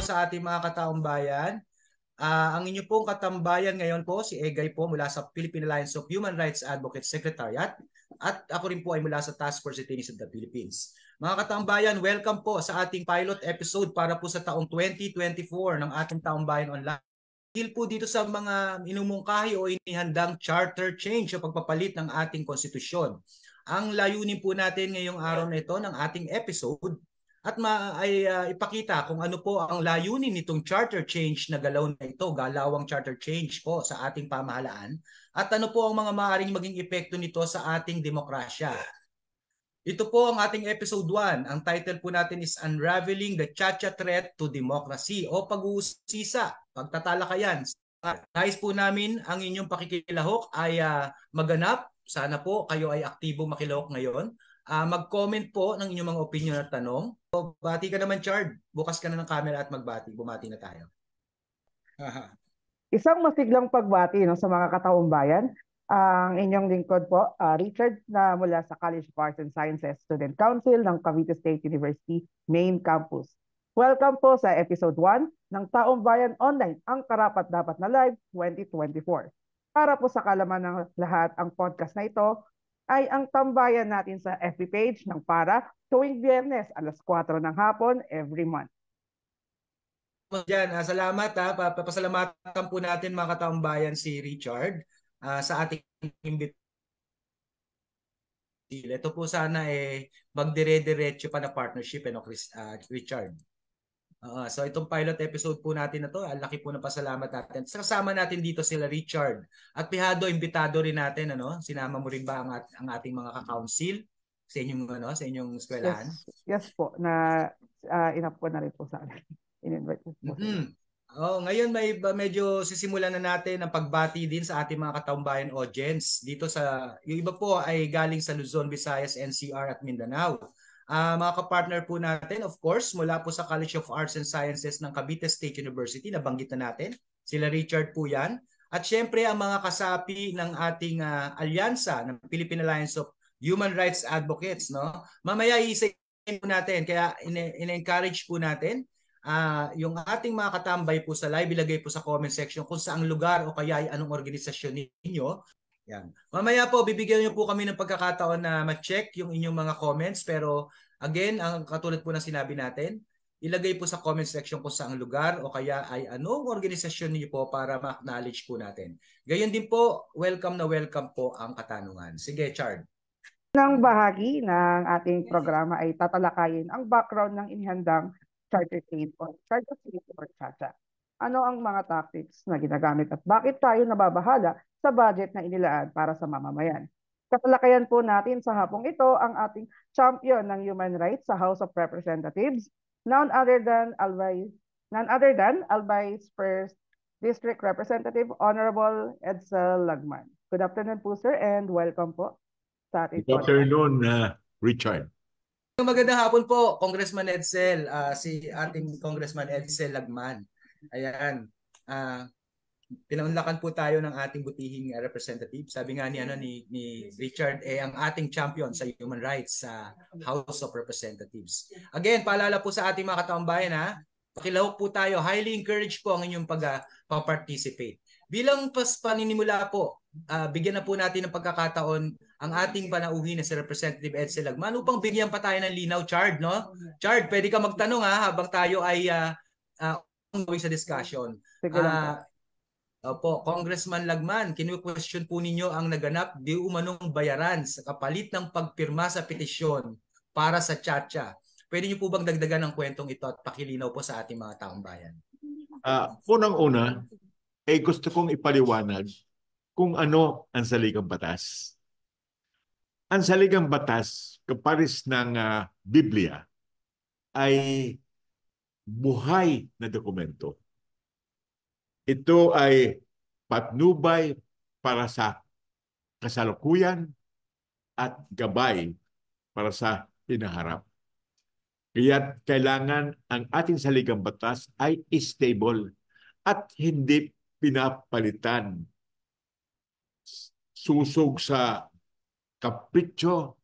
sa ating mga kataong bayan. Ang inyo pong katambayan ngayon po, si Egay po mula sa Philippine Alliance of Human Rights Advocates Secretariat at ako rin po ay mula sa Task Force Detainees of the Philippines. Mga katambayan, welcome po sa ating pilot episode para po sa taong 2024 ng ating Taumbayan Online. Dahil po dito sa mga inumungkahi o inihandang charter change o pagpapalit ng ating konstitusyon. Ang layunin po natin ngayong araw na ito ng ating episode at ipakita kung ano po ang layunin nitong charter change na galaw na ito, galawang charter change po sa ating pamahalaan at ano po ang mga maaaring maging epekto nito sa ating demokrasya. Ito po ang ating episode 1. Ang title po natin is Unraveling the Chacha Threat to Democracy o pag-uusisa, pagtatalakayan. Nais po namin ang inyong pakikilahok ay maganap. Sana po kayo ay aktibo makilahok ngayon. Mag-comment po ng inyong mga opinion at tanong. So, bati ka naman, Chard. Bukas ka na ng camera at magbati. Bumati na tayo. Isang masiglang pagbati sa mga kataong bayan. Ang inyong lingkod po, Richard, na mula sa College of Arts and Sciences Student Council ng Cavite State University Main Campus. Welcome po sa episode 1 ng Taong Bayan Online, ang Karapat-Dapat na Live 2024. Para po sa kalaman ng lahat, ang podcast na ito ay ang tambayan natin sa FB page ng Para tuwing Biyernes alas 4 ng hapon every month. Diyan, salamat papasalamatan po natin mga kataong bayan si Richard sa ating invitation. Ito po sana magdire-diretso pa na partnership Richard. So itong pilot episode po natin na to, ang laki po ng pasalamat natin. Kasama natin dito sila Richard at pihado imbitado rin natin sinama mo rin ba ang ating mga ka-council sa inyong sa inyong eskwelahan? Yes po, na enough po na rin po sa akin. In-invite po ngayon medyo sisimulan na natin ang pagbati din sa ating mga kataong bayan audience dito yung iba po ay galing sa Luzon, Visayas, NCR at Mindanao. Mga kapartner po natin, of course, mula po sa College of Arts and Sciences ng Cavite State University, nabanggit na natin. Sila Richard po yan. At syempre, ang mga kasapi ng ating alyansa ng Philippine Alliance of Human Rights Advocates. Mamaya iisa-isahin po natin, kaya in-encourage po natin yung ating mga katambay po sa live, ilagay po sa comment section kung saang lugar o kaya ay anong organisasyon ninyo. Yan. Mamaya po, bibigyan niyo po kami ng pagkakataon na ma-check yung inyong mga comments. Pero again, ang katulad po ng sinabi natin, ilagay po sa comment section kung saang lugar o kaya ay anong organisasyon niyo po para ma-acknowledge po natin. Gayon din po, welcome na welcome po ang katanungan. Sige, Chard. Unang bahagi ng ating programa ay tatalakayin ang background ng inihandang charter change or Chacha. Ano ang mga tactics na ginagamit at bakit tayo nababahala sa budget na inilaan para sa mamamayan? Tatalakayan po natin sa hapong ito ang ating champion ng human rights sa House of Representatives, none other than Albay's first District Representative, Honorable Edsel Lagman. Good afternoon po, sir, and welcome po sa ating podcast. Good afternoon, Richard. Magandang hapon po, Congressman Edsel, si ating Congressman Edsel Lagman. Ayan, pinaunlakan po tayo ng ating butihing representative. Sabi nga ni Richard, ang ating champion sa human rights sa House of Representatives. Again, paalala po sa ating mga kataong bayan, pakilahok po tayo. Highly encouraged po ang inyong pag-participate. Bilang paninimula po, bigyan na po natin ng pagkakataon ang ating panauhin na si Representative Edsel Lagman upang bigyan pa tayo ng linaw, Chard, no? Chard, pwede ka magtanong habang tayo ay ongoing sa discussion. Congressman Lagman, kinu-question po ninyo ang naganap di umanong bayaran sa kapalit ng pagpirma sa petisyon para sa Chacha. Pwede niyo po bang dagdagan ang kwentong ito at pakilinaw po sa ating mga taong bayan? Unang-una, gusto kong ipaliwanag kung ano ang saligang batas. Ang saligang batas, kapares ng Biblia, ay buhay na dokumento. Ito ay patnubay para sa kasalukuyan at gabay para sa hinaharap. Kaya kailangan ang ating saligang batas ay stable at hindi pinapalitan, susog sa kapritsyo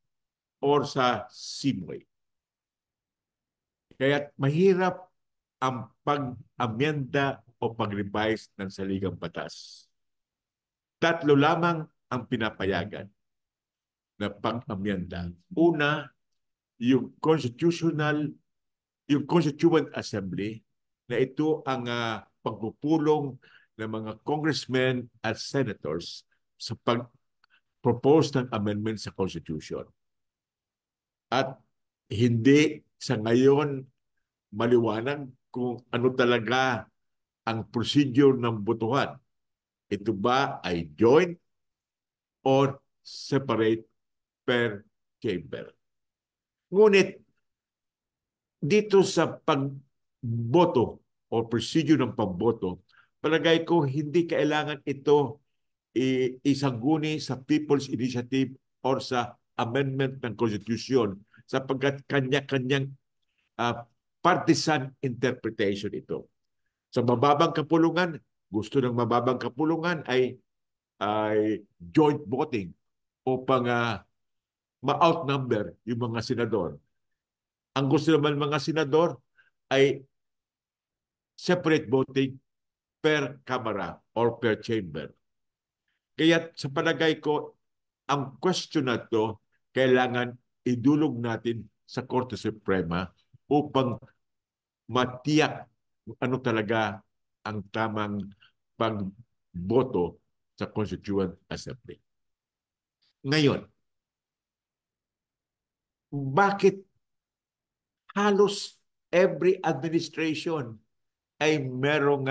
or sa simoy. Kaya mahirap ang pag-amyenda o pag-revise ng saligang batas. Tatlo lamang ang pinapayagan na pag-amyenda. Una, yung Constituent Assembly, na ito ang pagpupulong ng mga congressmen at senators sa pag-propose ng amendment sa Constitution. At hindi sa ngayon maliwanag kung ano talaga ang procedure ng botohan. Ito ba ay joint or separate per chamber? Ngunit dito sa pagboto o procedure ng pagboto, palagay ko hindi kailangan ito isangguni sa People's Initiative or sa amendment ng Constitution sapagkat kanya-kanyang partisan interpretation ito. Sa mababang kapulungan, gusto ng mababang kapulungan ay joint voting upang ma-outnumber yung mga senador. Ang gusto naman mga senador ay separate voting per kamara or per chamber. Kaya sa palagay ko, ang question na to kailangan idulog natin sa Korte Suprema upang matiyak ano talaga ang tamang pagboto sa Constituent Assembly. Ngayon, bakit halos every administration ay merong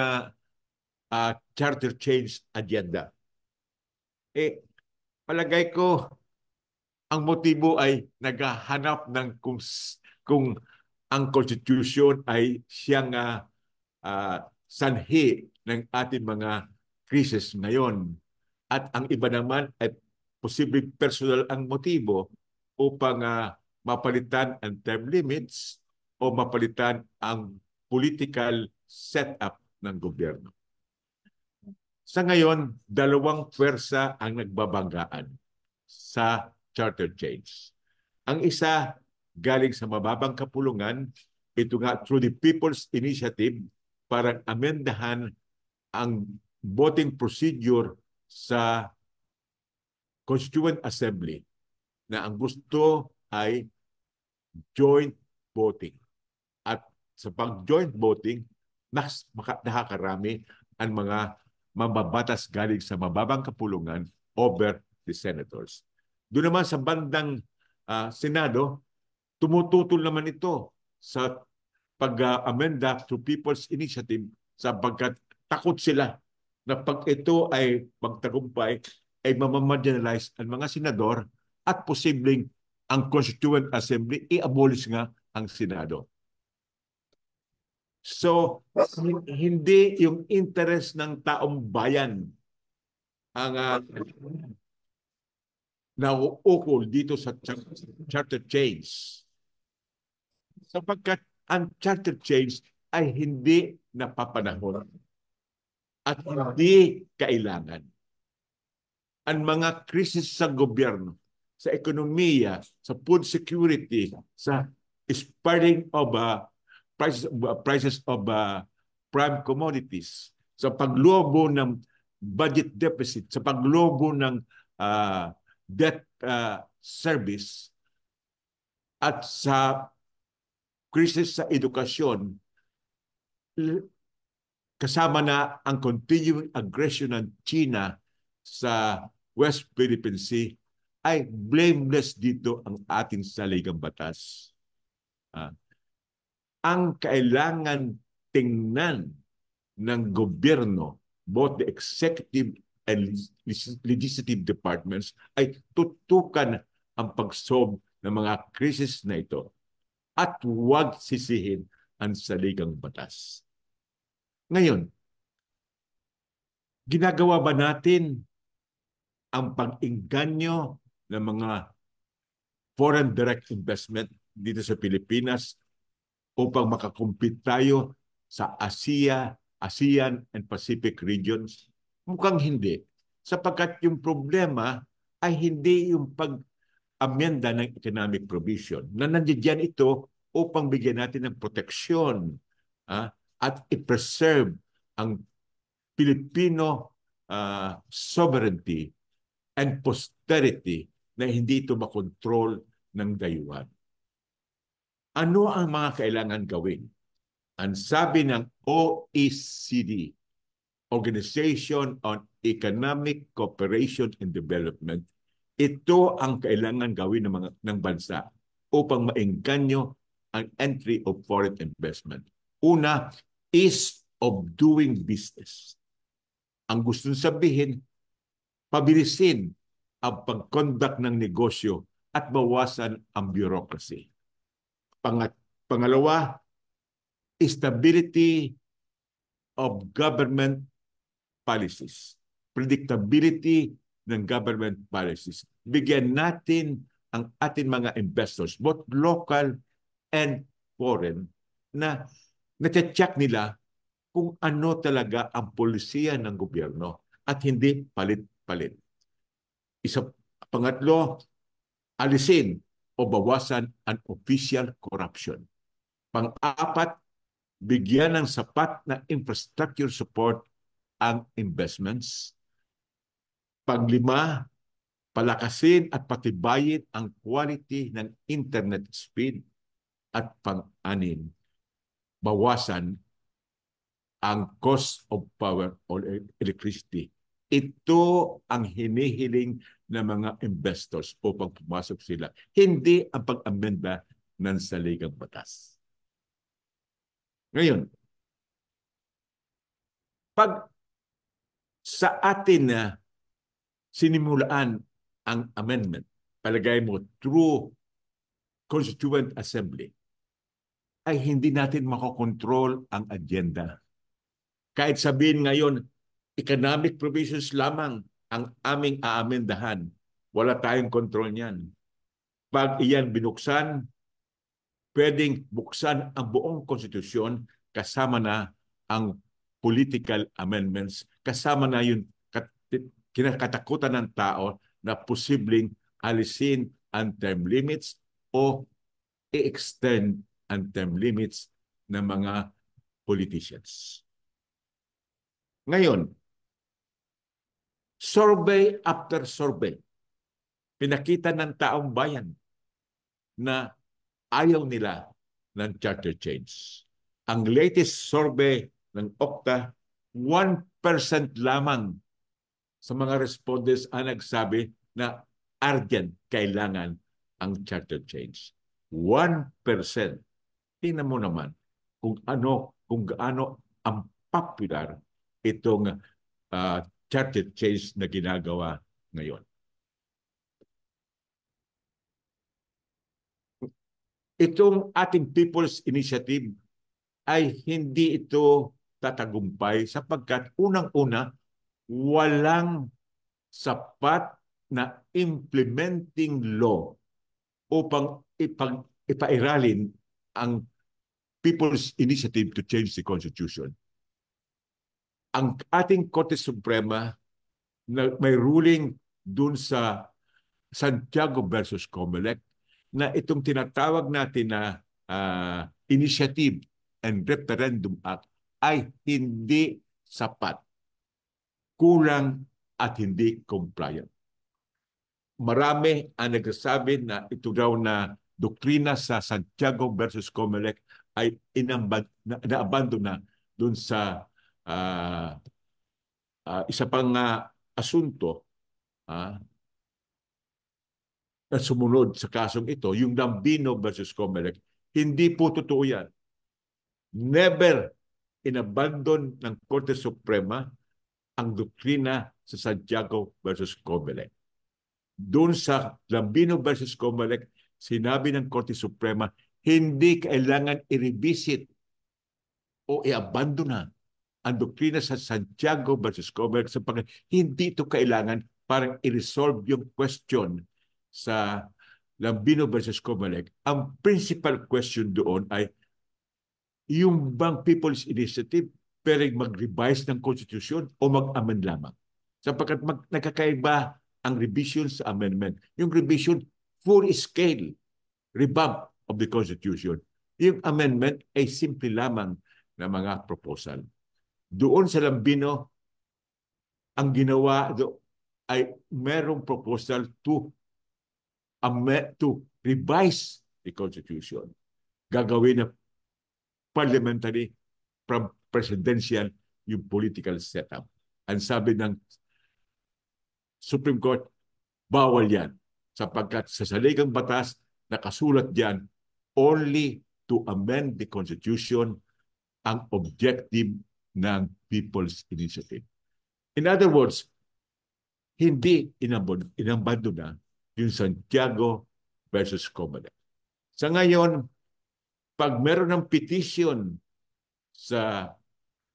charter change agenda? Palagay ko, ang motibo ay naghahanap ng kung ang Constitution ay siyang sanhi ng ating mga krisis ngayon. At ang iba naman ay posibleng personal ang motibo upang mapalitan ang term limits o mapalitan ang political setup ng gobyerno. Sa ngayon, dalawang pwersa ang nagbabanggaan sa charter change. Ang isa galing sa mababang kapulungan, ito nga through the People's Initiative para amendahan ang voting procedure sa Constituent Assembly na ang gusto ay joint voting. At sa pag-joint voting, nakakarami ang mga mababatas galing sa mababang kapulungan over the senators. Doon naman sa bandang Senado, tumututol naman ito sa pag-amenda to People's Initiative sapagkat takot sila na pag ito ay magtagumpay, ay mamamarginalize ang mga senador at posibleng ang Constituent Assembly i-abolish nga ang Senado. So, hindi yung interest ng taong bayan ang nauukol dito sa charter change. Sapagkat ang charter change ay hindi napapanahon at hindi kailangan. Ang mga krisis sa gobyerno, sa ekonomiya, sa food security, sa spreading of prices of prime commodities, sa paglobo ng budget deficit, sa paglobo ng debt service, at sa krisis sa edukasyon, kasama na ang continuing aggression ng China sa West Philippine Sea, ay blameless dito ang ating saligang batas. Ang kailangan tingnan ng gobyerno, both the executive and legislative departments, ay tutukan ang pag-solve ng mga krisis na ito at huwag sisihin ang saligang batas. Ngayon, ginagawa ba natin ang pag-inganyo ng mga foreign direct investment dito sa Pilipinas upang makakumpit tayo sa ASEAN and Pacific regions? Mukhang hindi. Sapagkat yung problema ay hindi yung pag-amyenda ng economic provision. Na nandiyan ito upang bigyan natin ng proteksyon at i-preserve ang Filipino sovereignty and posterity na hindi ito makontrol ng dayuhan. Ano ang mga kailangan gawin? Ang sabi ng OECD, Organization on Economic Cooperation and Development, ito ang kailangan gawin ng bansa upang maengganyo ang entry of foreign investment. Una, ease of doing business. Ang gusto sabihin, pabilisin ang pag-conduct ng negosyo at bawasan ang bureaucracy. Pangalawa, stability of government policies. Predictability ng government policies. Bigyan natin ang ating mga investors, both local and foreign, na na-check nila kung ano talaga ang polisiya ng gobyerno at hindi palit-palit. Pangatlo, alisin o bawasan ang official corruption. Pang-apat, bigyan ng sapat na infrastructure support ang investments. Panglima, palakasin at patibayin ang quality ng internet speed. At pang-anim, bawasan ang cost of power or electricity. Ito ang hinihiling ng mga investors upang pumasok sila. Hindi ang pag-amenda ng saligang batas. Ngayon, pag sa atin na sinimulaan ang amendment, palagay mo, through Constituent Assembly, ay hindi natin makokontrol ang agenda. Kahit sabihin ngayon, economic provisions lamang ang aming aamendahan, wala tayong kontrol niyan. Pag iyan binuksan, pwedeng buksan ang buong konstitusyon kasama na ang political amendments, kasama na yung kinakatakutan ng tao na posibleng alisin ang term limits o i-extend ang term limits ng mga politicians. Ngayon, survey after survey, pinakita ng taong bayan na ayaw nila ng charter change. Ang latest survey ng OCTA, 1% lamang sa mga respondents ang nagsabi na urgent kailangan ang charter change. 1%. Tingnan mo naman kung gaano ang popular itong charter change na ginagawa ngayon. Itong ating People's Initiative ay hindi ito tatagumpay sapagkat unang-una, walang sapat na implementing law upang ipairalin ang People's Initiative to change the Constitution. Ang ating Korte Suprema na may ruling dun sa Santiago versus Comelec na itong tinatawag natin na Initiative and Referendum Act ay hindi sapat, kulang at hindi compliant. Marami ang nagsasabi na ito daw na doktrina sa Santiago versus Comelec ay na-abandon na dun sa isa pang asunto na sumunod sa kasong ito, yung Lambino versus Comelec. Hindi po totoo yan. Never inabandon ng Korte Suprema ang doktrina sa Santiago versus Comelec. Doon sa Lambino versus Comelec, sinabi ng Korte Suprema, hindi kailangan i-revisit o i-abandona ang doktrina sa Santiago versus Comelec sapagkat hindi ito kailangan para i-resolve yung question sa Lambino versus Comelec. Ang principal question doon ay yung bang People's Initiative pwedeng mag-revise ng Constitution o mag-amend lamang. Sapagkat nagkakaiba ang revision sa amendment. Yung revision, full-scale revamp of the Constitution. Yung amendment ay simple lamang na mga proposal. Doon sa Lambino, ang ginawa ay merong proposal to revise the Constitution. Gagawin na parliamentary from presidential yung political setup. Ang sabi ng Supreme Court, bawal yan sapagkat sa saligang batas nakasulat diyan only to amend the Constitution ang objective ng People's Initiative. In other words, hindi inambando na yung Santiago versus Comelec. Sa ngayon, pag meron ng petition sa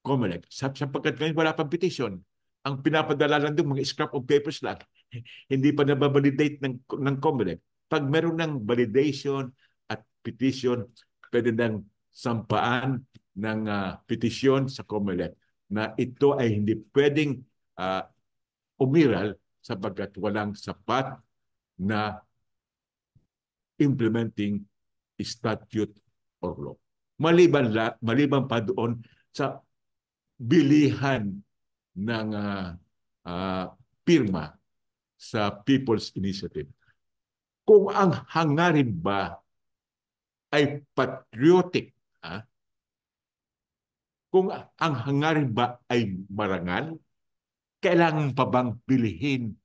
Comelec, sapagkat ngayon wala pang petition, ang pinapadala lang doon, mga scrap of papers lang, hindi pa nababalidate ng Comelec. Pag meron ng validation at petition, pwede nang sampaan ng petition sa Comelec na ito ay hindi pwedeng umiral sapagkat walang sapat na implementing statute or law. Maliban pa doon sa bilihan ng pirma sa People's Initiative. Kung ang hangarin ba ay patriotic, kung ang hangarin ba ay marangal, kailangan pa bang bilihin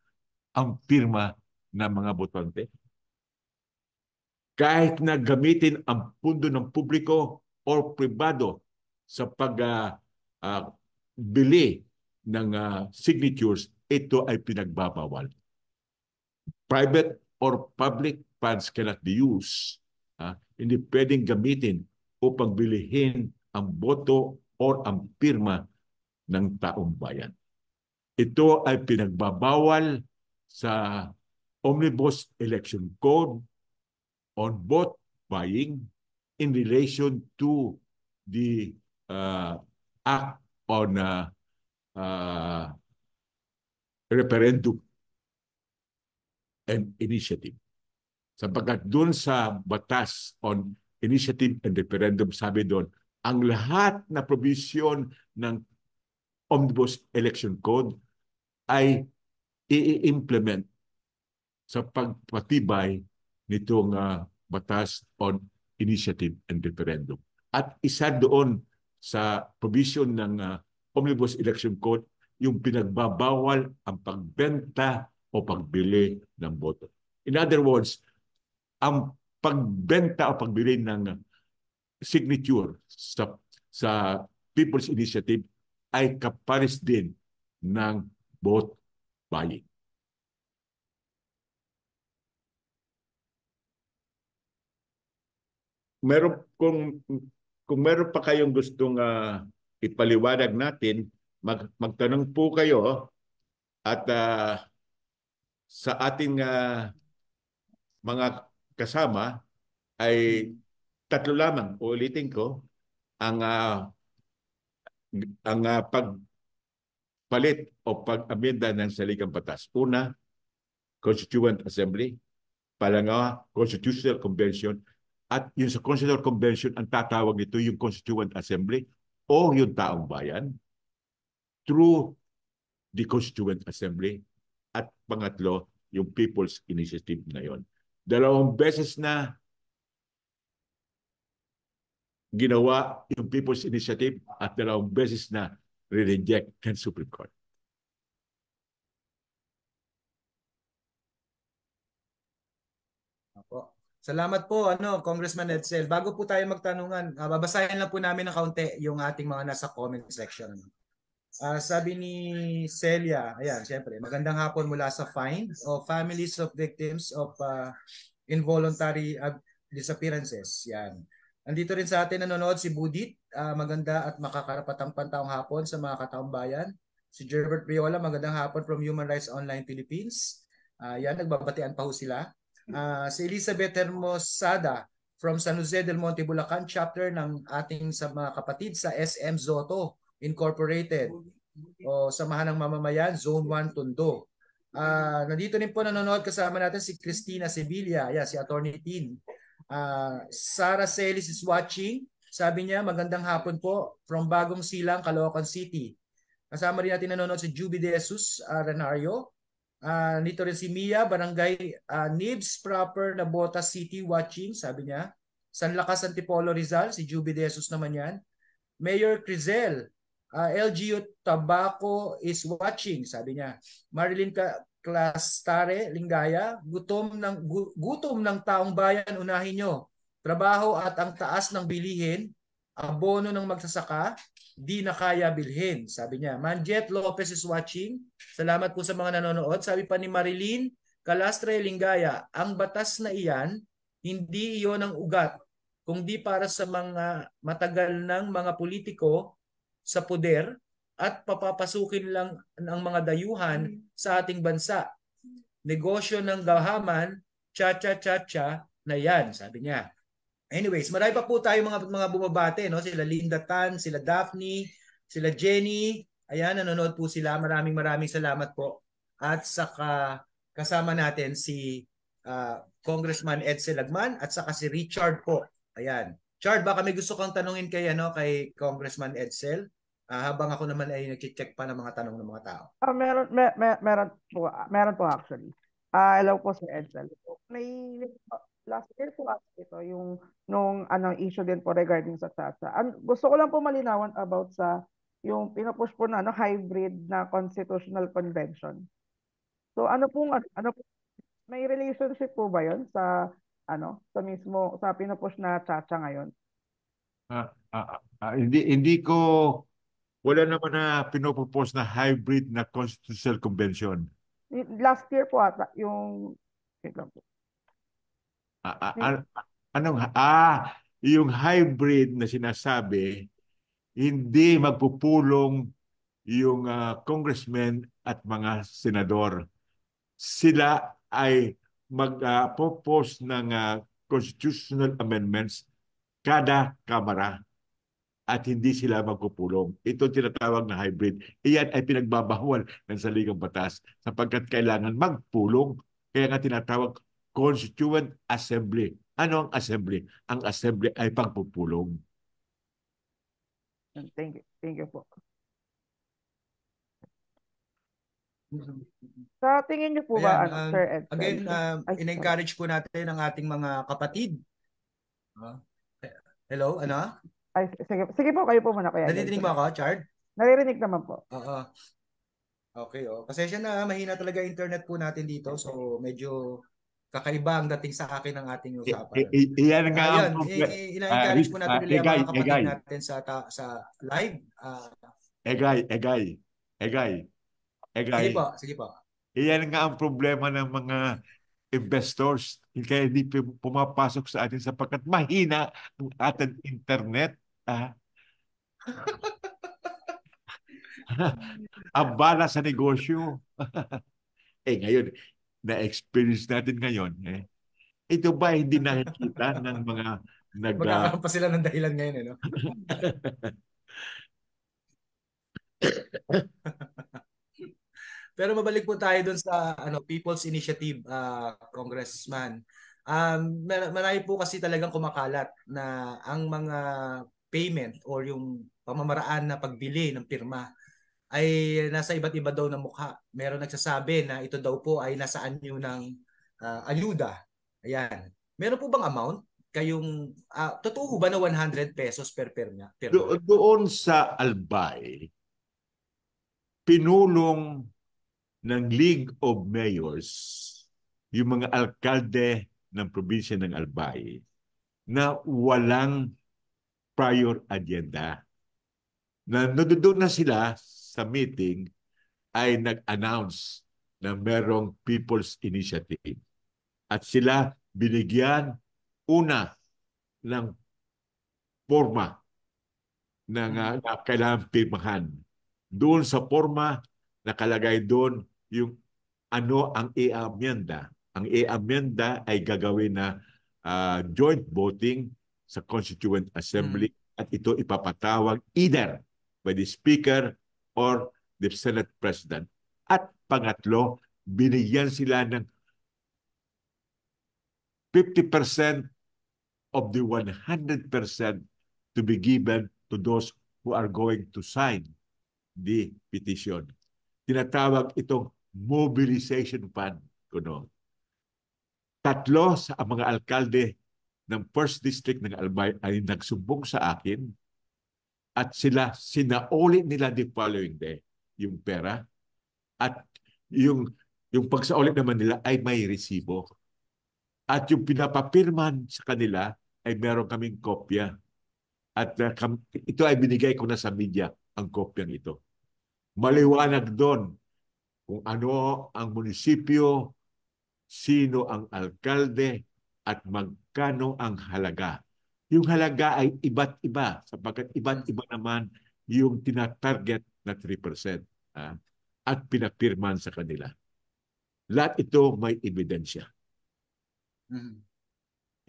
ang pirma ng mga botante? Kahit na gamitin ang pundo ng publiko o pribado sa pagbili ng signatures, ito ay pinagbabawal. Private or public funds cannot be used. Hindi pwedeng gamitin upang bilihin ang boto o ang pirma ng taong bayan. Ito ay pinagbabawal sa Omnibus Election Code on vote buying in relation to the Act on Referendum and Initiative. Sapagkat doon sa batas on Initiative and Referendum, sabi doon, ang lahat na provision ng Omnibus Election Code ay i-implement sa pagpatibay nitong batas on Initiative and Referendum. At isa doon sa provision ng Omnibus Election Code yung pinagbabawal ang pagbenta o pagbili ng boto. In other words, ang pagbenta o pagbili ng signature sa People's Initiative ay kapares din ng vote buying. Kung meron pa kayong gustong ipaliwanag natin, magtanong po kayo at sa ating mga kasama ay tatlo lamang. Uulitin ko ang pagpalit o pag-amenda ng saligang batas. Una, Constituent Assembly. Pangalawa, Constitutional Convention. At yung sa Constitutional Convention, ang tatawag nito yung Constituent Assembly o yung taong bayan through the Constituent Assembly. At pangatlo, yung People's Initiative na yon. 2 beses na ginawa yung People's Initiative at 2 beses na re-reject ng Supreme Court. Salamat po, Congressman Edsel. Bago po tayo magtanungan, babasahin lang po namin ng kaunti yung ating mga nasa comment section. Sabi ni Celia, ayan, syempre, magandang hapon mula sa FIND o Families of Victims of Involuntary Disappearances. Yan. Nandito rin sa atin nanonood si Budit, maganda at makakarapatang pantaong hapon sa mga kataong bayan. Si Gerbert Priola, magandang hapon from Human Rights Online Philippines. Yan, nagbabatian pa ho sila. Si Elizabeth Hermosada from San Jose del Monte, Bulacan, chapter ng ating sa mga kapatid sa SM Zoto Incorporated o Samahan ng Mamamayan, Zone 1, Tondo. Nandito rin po nanonood kasama natin si Cristina Sevilla, si Attorney Tin. Sarah Celis is watching. Sabi niya, magandang hapon po from Bagong Silang, Caloocan City. Kasama rin natin nanonood si Juby De Jesus Renario. Nito rin si Mia, Barangay Nibs Proper, Nabota City watching, sabi niya. San Lakas, Antipolo, Rizal, si Juby De Jesus naman yan. Mayor Crizel, LGU Tabaco is watching, sabi niya. Marilyn Clastare, Lingaya, gutom ng taong bayan, unahin nyo. Trabaho at ang taas ng bilihin, abono ng magsasaka, di na kaya bilhin, sabi niya. Manjet Lopez is watching. Salamat po sa mga nanonood. Sabi pa ni Marilyn Calastre, Lingaya, ang batas na iyan, hindi iyon ang ugat, kundi para sa mga matagal ng mga politiko sa poder at papapasukin lang ang mga dayuhan sa ating bansa. Negosyo ng gahaman, cha-cha-cha-cha na yan, sabi niya. Anyways, marami pa po tayo mga bumabate, no? Sila Linda Tan, sila Daphne, sila Jenny. Ayan, nanonood po sila. Maraming salamat po. At saka kasama natin si Congressman Edsel Lagman at saka si Richard po. Ayan. Chard, baka may gusto kang tanungin kay Congressman Edsel habang ako naman ay nag-check pa ng mga tanong ng mga tao. Meron po actually. Hello po Sir Edsel. May last year po ito yung nung issue din po regarding sa TASA. Gusto ko lang po malinawan about sa yung pinupush po na hybrid na constitutional convention. So ano po may relationship po ba 'yon sa sa mismo sa pinupush na TASA ngayon? Hindi ko, wala naman na pinopropose na hybrid na constitutional convention. Last year po ata yung wait lang po. Yung hybrid na sinasabi, hindi magpupulong yung congressmen at mga senador. Sila ay mag-propose ng constitutional amendments kada kamara at hindi sila magpupulong. Ito tinatawag na hybrid. Iyan ay pinagbabawal ng saligang batas sapagkat kailangan magpulong. Kaya nga tinatawag Constituent Assembly. Ano ang assembly? Ang assembly ay pagpupulong. Thank you po. Sa tingin niyo po ba, Sir Edsel? Again, in-encourage po natin ang ating mga kapatid. Hello, ano? Ay, sige po, kayo po muna. Naririnig mo ako, Chard? Naririnig naman po. Oo. Okay, pasensya na, mahina talaga internet po natin dito. So, medyo kakaiba ang dating sa akin ng ating usapan. Iyan nga ang ina-encourage po natin ulit ang mga kapatid natin sa live. Egay. Sige po. Iyan nga ang problema ng mga investors. Kaya hindi pumapasok sa atin sapagkat mahina ang ating internet. Abala sa negosyo. Ngayon, na-experience natin ngayon. Ito ba hindi nakikita ng mga magkakaroon pa sila ng dahilan ngayon, no? Pero mabalik po tayo dun sa People's Initiative, Congressman. Marami po kasi talagang kumakalat na ang mga payment or yung pamamaraan na pagbili ng pirma ay nasa iba't iba daw na mukha. Meron nagsasabi na ito daw po ay nasa anyo ng ayuda. Ayan. Meron po bang amount? Totoo ba na 100 pesos per pirma? Doon sa Albay, pinulong ng League of Mayors yung mga alkalde ng probinsya ng Albay na walang prior agenda. Doon na sila sa meeting ay nag-announce na merong People's Initiative. At sila binigyan una ng forma na kailangan pirmahan. Doon sa forma, nakalagay doon yung ano ang i-amenda. Ang i-amenda ay gagawin na joint voting sa Constituent Assembly at ito ipapatawag either by the Speaker or the Senate President. At pangatlo, binigyan sila ng 50% of the 100% to be given to those who are going to sign the petition. Tinatawag itong mobilization fund. Kuno. Tatlo sa mga alkalde ng First District ng Albay ay nagsumbong sa akin at sila sinauli nila the following day yung pera at yung pagsauli naman nila ay may resibo. At yung pinapapirman sa kanila ay meron kaming kopya. At ito ay binigay ko na sa media, ang kopyang ito. Maliwanag doon kung ano ang munisipyo, sino ang alkalde, at magkano ang halaga. Yung halaga ay iba't iba sapagkat iba't iba naman yung tinatarget na 3%. At pinapirman sa kanila. Lahat ito may ebidensya.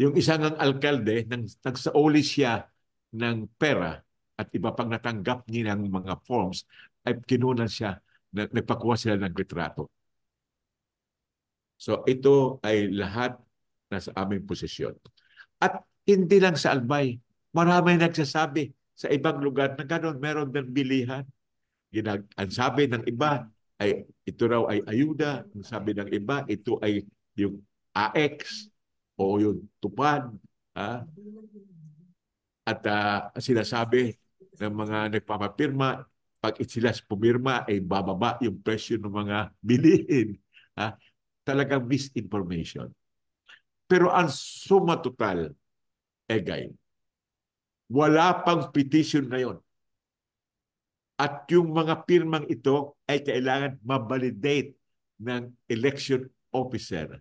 Yung isang ang alkalde, nagsauli siya ng pera at iba pang natanggap niya ng mga forms, ay kinunan siya, nagpakuha sila ng retrato. So ito ay lahat nasa aming posisyon. At hindi lang sa Albay, marami nagsasabi sa ibang lugar na gano'n, meron ng bilihan. Ang sabi ng iba ay ito raw ay ayuda, ang sabi ng iba ito ay yung AX o yung tupad. At sinasabi ng mga nagpapapirma, pag sila pumirma ay bababa yung presyo ng mga bilihin. Talagang misinformation. Pero ang suma total, Egay, wala pang petition ngayon. At yung mga pirmang ito ay kailangan mabalidate ng election officer.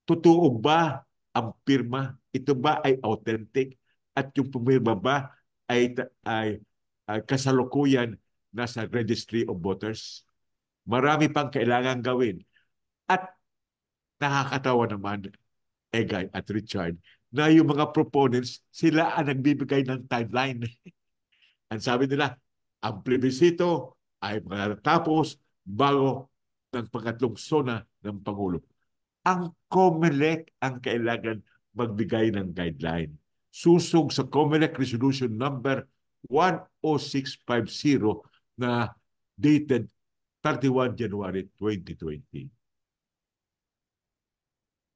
Totoo ba ang pirma? Ito ba ay authentic? At yung pumirma ba ay kasalukuyan nasa registry of voters? Marami pang kailangan gawin. At nakakatawa naman, Egay at Richard, na yung mga proponents, sila ang nagbibigay ng timeline. Ang sabi nila, ang plebisito ay matatapos bago ng pangatlong sona ng Pangulo. Ang COMELEC ang kailangan magbigay ng guideline. Susog sa COMELEC Resolution number 10650 na dated 31 January 2020.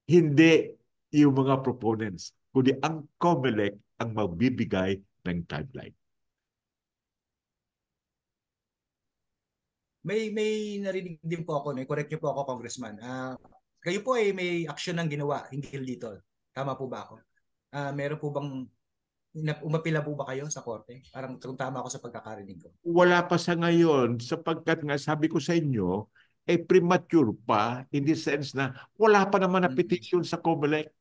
Hindi yung mga proponents, kundi ang COMELEC ang magbibigay ng timeline. May narinig din po ako, correct niyo po ako, Congressman. Kayo po ay may aksyon ng ginawa hinggil dito. Tama po ba ako? Meron po bang umapila po ba kayo sa korte? Parang kung tama ako sa pagkakarinig ko. Wala pa sa ngayon sapagkat nga sabi ko sa inyo, premature pa in the sense na wala pa naman na petition sa COMELEC.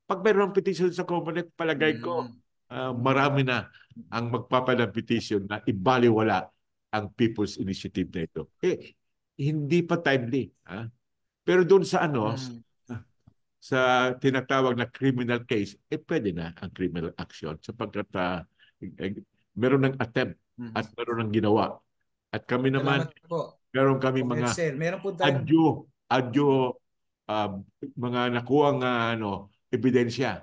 Pag mayroong petition sa COMELEC, palagay ko marami na ang magpapalang petition na ibaliwala ang People's Initiative na ito. Hindi pa timely. Pero doon sa sa tinatawag na criminal case, pwede na ang criminal action sapagkat meron ng attempt at meron ng ginawa. At kami naman, meron kami mga adyo mga nakuhang ebidensya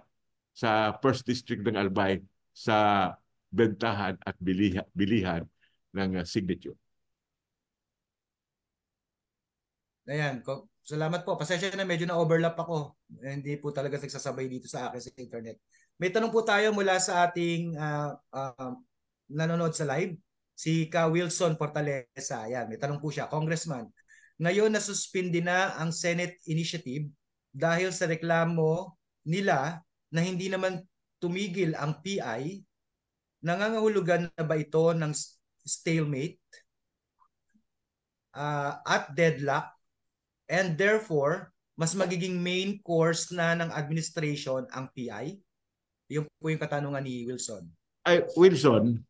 sa First District ng Albay sa bentahan at bilihan ng signature. Ayan, salamat po. Pasensya na medyo na-overlap ako. Hindi po talaga nagsasabay dito sa akin sa internet. May tanong po tayo mula sa ating nanonood sa live. Si Ka Wilson Fortaleza. Ayan, may tanong po siya. Congressman, ngayon nasuspindi na ang Senate initiative dahil sa reklamo nila na hindi naman tumigil ang PI. Nangangahulugan na ba ito ng stalemate at deadlock? And therefore, mas magiging main course na ng administration ang PI? Yun po yung katanungan ni Wilson. Wilson,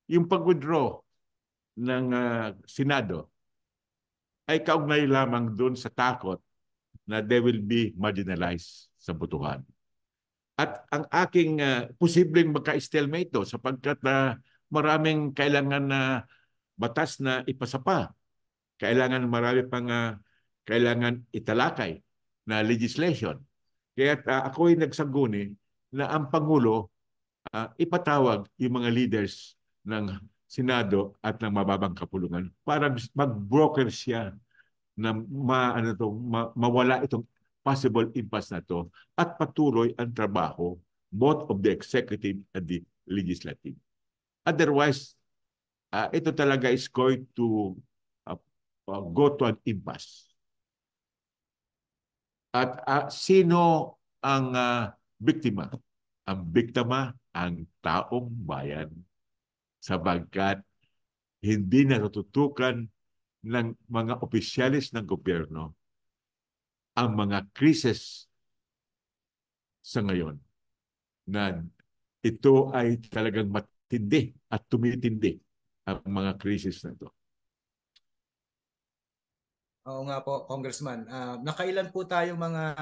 yung pag-withdraw ng Senado ay kaugnay lamang doon sa takot na they will be marginalized sa botohan. At ang aking posibleng magka-stalemate ito sapagkat maraming kailangan na batas na ipasa pa. Kailangan marami pang kailangan italakay na legislation. Kaya ako'y nagsaguni na ang Pangulo ipatawag yung mga leaders ng Senado at ng mababang kapulungan para mag-broker siya na mawala itong possible impasse na to at patuloy ang trabaho both of the executive and the legislative. Otherwise, ito talaga is going to go to an impasse. At sino ang biktima? Ang biktima ang taong bayan sabagkat hindi natututukan ng mga opisyalis ng gobyerno ang mga krisis sa ngayon na ito ay talagang matindi at tumitindi ang mga krisis na ito. Oo nga po, Congressman. Nakailan po tayo mga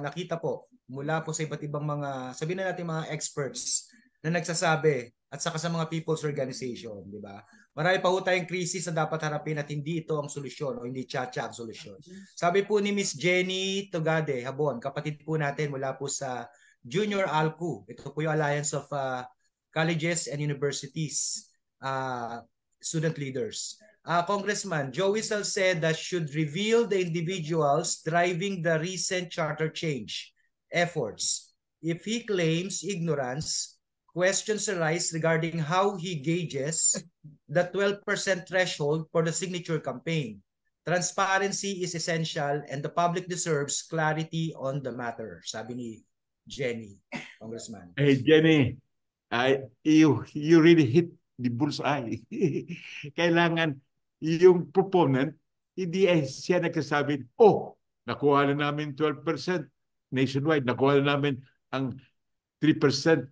nakita po mula po sa iba't ibang mga, sabihin na natin mga experts na nagsasabi at saka sa mga people's organization, di ba? Marami pa po tayong krisis na dapat harapin at hindi ito ang solusyon o hindi tsa-tsa ang solusyon. Sabi po ni Miss Jenny Togade Habon, kapatid po natin mula po sa Junior ALCU. Ito po yung Alliance of Colleges and Universities Student Leaders. Congressman, Joe Whistle said that should reveal the individuals driving the recent charter change efforts. If he claims ignorance, questions arise regarding how he gauges the 12% threshold for the signature campaign. Transparency is essential and the public deserves clarity on the matter, sabi ni Jenny, Congressman. Hey, Jenny, you really hit the bullseye. Kailangan yung proponent, hindi siya nagsasabi, nakuha na namin 12% nationwide, nakuha na namin ang 3%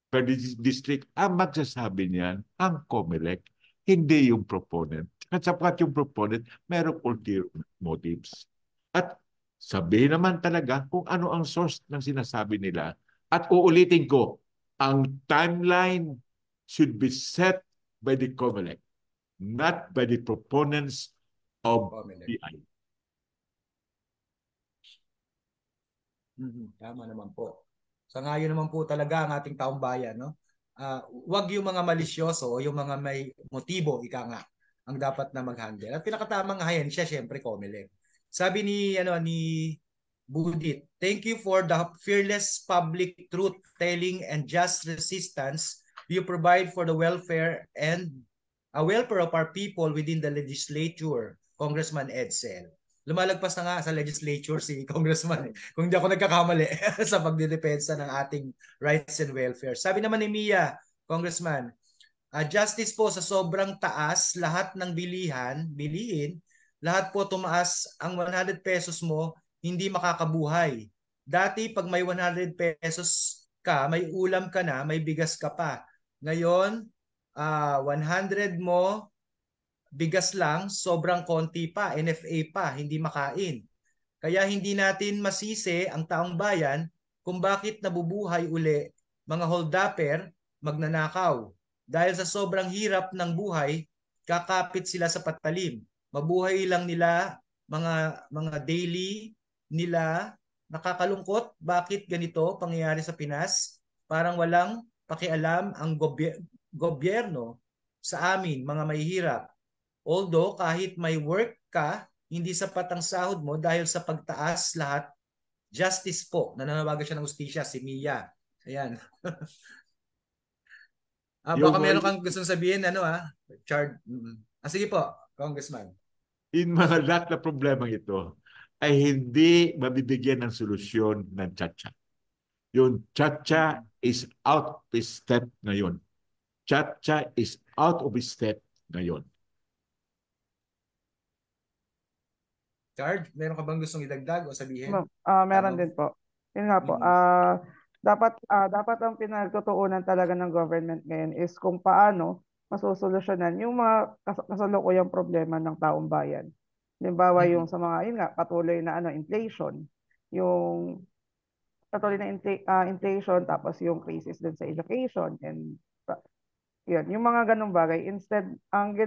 per district. Ang magsasabi niyan, ang COMELEC, hindi yung proponent. At sapat yung proponent, merong ulterior motives. At sabihin naman talaga kung ano ang source ng sinasabi nila. At uulitin ko, ang timeline should be set by the COMELEC, not by the proponents of PI. Tama naman po. Sa ngayon naman po talaga ang ating taong bayan, no? Wag yung mga malisyoso o yung mga may motibo, ika nga, ang dapat na mag-handle. At pinakatamang ahensya, syempre, COMELEC. Sabi ni Budit, thank you for the fearless public truth-telling and just resistance you provide for the welfare of our people within the legislature, Congressman Edsel. Lumalagpas na nga sa legislature si Congressman, kung hindi ako nagkakamali, sa pagdidepensa ng ating rights and welfare. Sabi naman ni Mia, Congressman, justice po sa sobrang taas, lahat ng bilihin, lahat po tumaas, ang 100 pesos mo, hindi makakabuhay. Dati pag may 100 pesos ka, may ulam ka na, may bigas ka pa. Ngayon, 100 mo, bigas lang, sobrang konti pa, NFA pa, hindi makain. Kaya hindi natin masisi ang taong bayan kung bakit nabubuhay uli mga holdupper, magnanakaw. Dahil sa sobrang hirap ng buhay, kakapit sila sa patalim. Mabuhay lang nila mga daily nila, nakakalungkot. Bakit ganito pangyayari sa Pinas? Parang walang pakialam ang gobyerno sa amin, mga mahihirap. Although kahit may work ka, hindi sapat ang sahod mo dahil sa pagtaas lahat. Justice po. Nananawagan siya ng hustisya, si Mia. Ayan. Baka meron kang gustong sabihin, Chard. Sige po, Congressman. In mga lahat na problema ito, ay hindi mabibigyan ng solusyon ng tsa-tsa. Yung tsa-tsa is out of step ngayon. Tsa-tsa is out of step ngayon. Chard, meron ka bang gustong idagdag o sabihin? Meron din po. Yun nga po. Dapat ang pinagtutuunan talaga ng government ngayon is kung paano masusolusyonan yung mga kasalukuyang problema ng taong bayan. Halimbawa yung sa mga, yun nga, patuloy na inflation. Yung patuloy na inflation, tapos yung crisis din sa education. And yun, yung mga ganong bagay. Instead, ang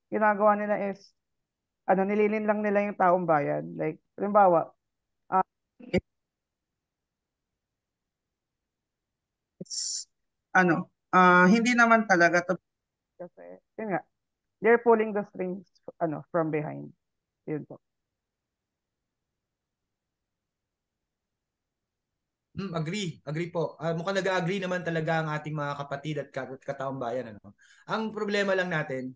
ginagawa nila is nililin lang nila yung taong bayan. Like, halimbawa, hindi naman talaga to kasi yun nga, they're pulling the strings from behind. Yun po. Agree po. Mukhang nag-agree naman talaga ang ating mga kapatid at kataong bayan. Ano? Ang problema lang natin,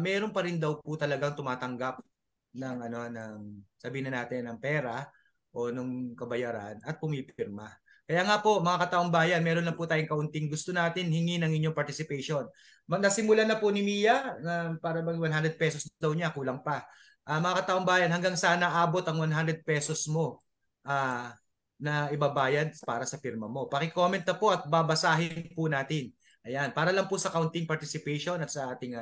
meron pa rin daw po talagang tumatanggap ng sabihin na natin ng pera o ng kabayaran at pumipirma. Kaya nga po mga kataong bayan, meron lang po tayong kaunting gusto natin hingi ng inyong participation. Nasimulan na po ni Mia na para bang 100 pesos daw niya, kulang pa. Mga kataong bayan, hanggang sana abot ang 100 pesos mo. Na ibabayad para sa firma mo. Paki-comment na po at babasahin po natin. Ayan, para lang po sa counting participation at sa ating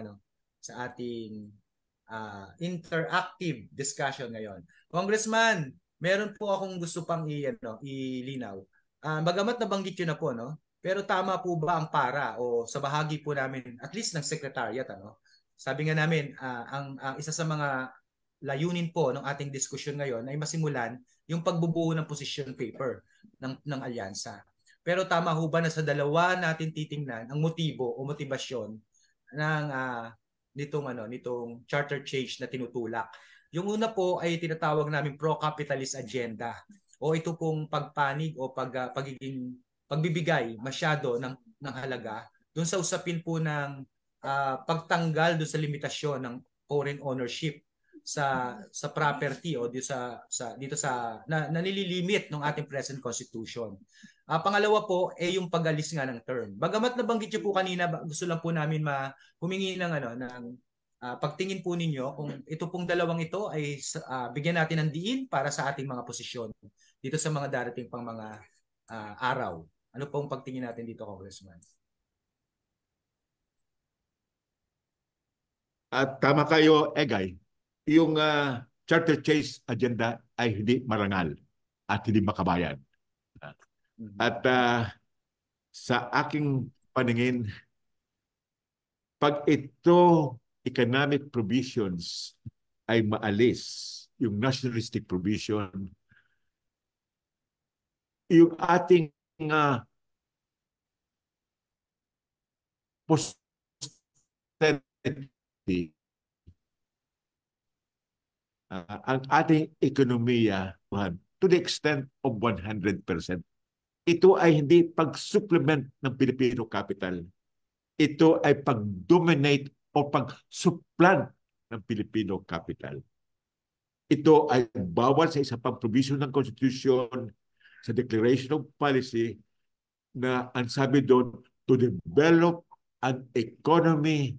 interactive discussion ngayon. Congressman, meron po akong gusto pang ilinaw. Bagamat nabanggit yun na po, no? Pero tama po ba ang para o sa bahagi po namin, at least ng secretariat, ano? Sabi nga namin, ang isa sa mga layunin po ng ating diskusyon ngayon ay masimulan yung pagbubuo ng position paper ng alyansa. Pero tama ho ba na sa dalawa natin titingnan ang motibo o motibasyon ng nitong charter change na tinutulak. Yung una po ay tinatawag namin pro-capitalist agenda o ito pong pagpanig o pagbibigay masyado ng halaga doon sa usapin po ng pagtanggal doon sa limitasyon ng foreign ownership sa property o dito sa nililimit ng ating present constitution. Pangalawa po ay yung pag-alis nga ng term. Bagamat nabanggit niyo po kanina, gusto lang po namin humingi ng pagtingin po ninyo kung ito pong dalawang ito ay bigyan natin ng diin para sa ating mga posisyon dito sa mga darating pang mga araw. Ano pong pagtingin natin dito, Congressman? At tama kayo, Egay. Yung charter change agenda ay hindi marangal at hindi makabayan. At sa aking paningin, pag ito economic provisions ay maalis, yung nationalistic provision, yung ating posterity, ang ating ekonomiya to the extent of 100%. Ito ay hindi pag-supplement ng Filipino capital. Ito ay pag-dominate o pag-supplant ng Filipino capital. Ito ay bawal sa isa pang provision ng Constitution, sa Declaration of Policy, na ang sabi doon, to develop an economy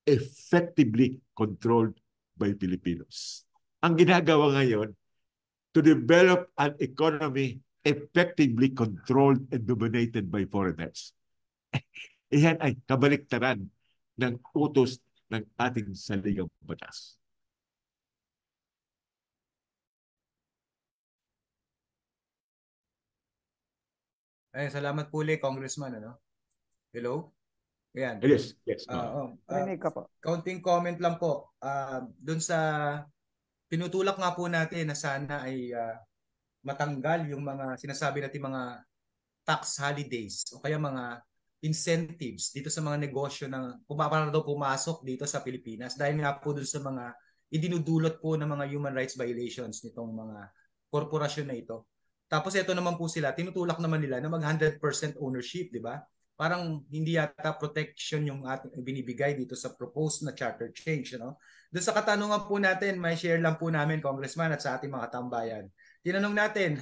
effectively controlled by Filipinos. Ang ginagawa ngayon, to develop an economy effectively controlled and dominated by foreigners. Iyan ay kabaliktaran ng utos ng ating saligang batas. Ay, salamat po ulit, Congressman. Hello? Ayan. Yes. Counting comment lang po. Doon sa pinutulak nga po natin na sana ay matanggal yung mga sinasabi natin mga tax holidays o kaya mga incentives dito sa mga negosyo na para daw pumasok dito sa Pilipinas dahil nga po doon sa mga idinudulot po ng mga human rights violations nitong mga korporasyon na ito. Tapos ito naman po sila, tinutulak naman nila na mag 100% ownership, di ba? Parang hindi yata protection yung ating binibigay dito sa proposed na charter change, Doon sa katanungan po natin, may share lang po namin, Congressman, at sa ating mga tambayan. Tinanong natin,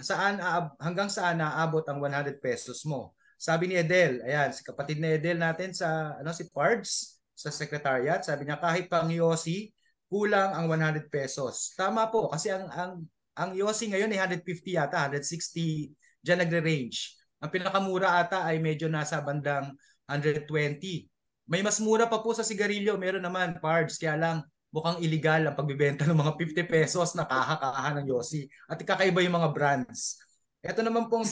hanggang saan naabot ang 100 pesos mo? Sabi ni Edel, ayan, si kapatid ni Edel natin si Pards, sa secretariat, sabi niya kahit pang Yossi, kulang ang 100 pesos. Tama po, kasi ang Yossi ngayon ay 150 yata, 160, diyan nagre-range. Ang pinakamura ata ay medyo nasa bandang 120. May mas mura pa po sa sigarilyo, meron naman, Pards, kaya lang mukhang illegal ang pagbibenta ng mga 50 pesos na kaha-kaha ng Yossi. At kakaiba yung mga brands. Ito naman pong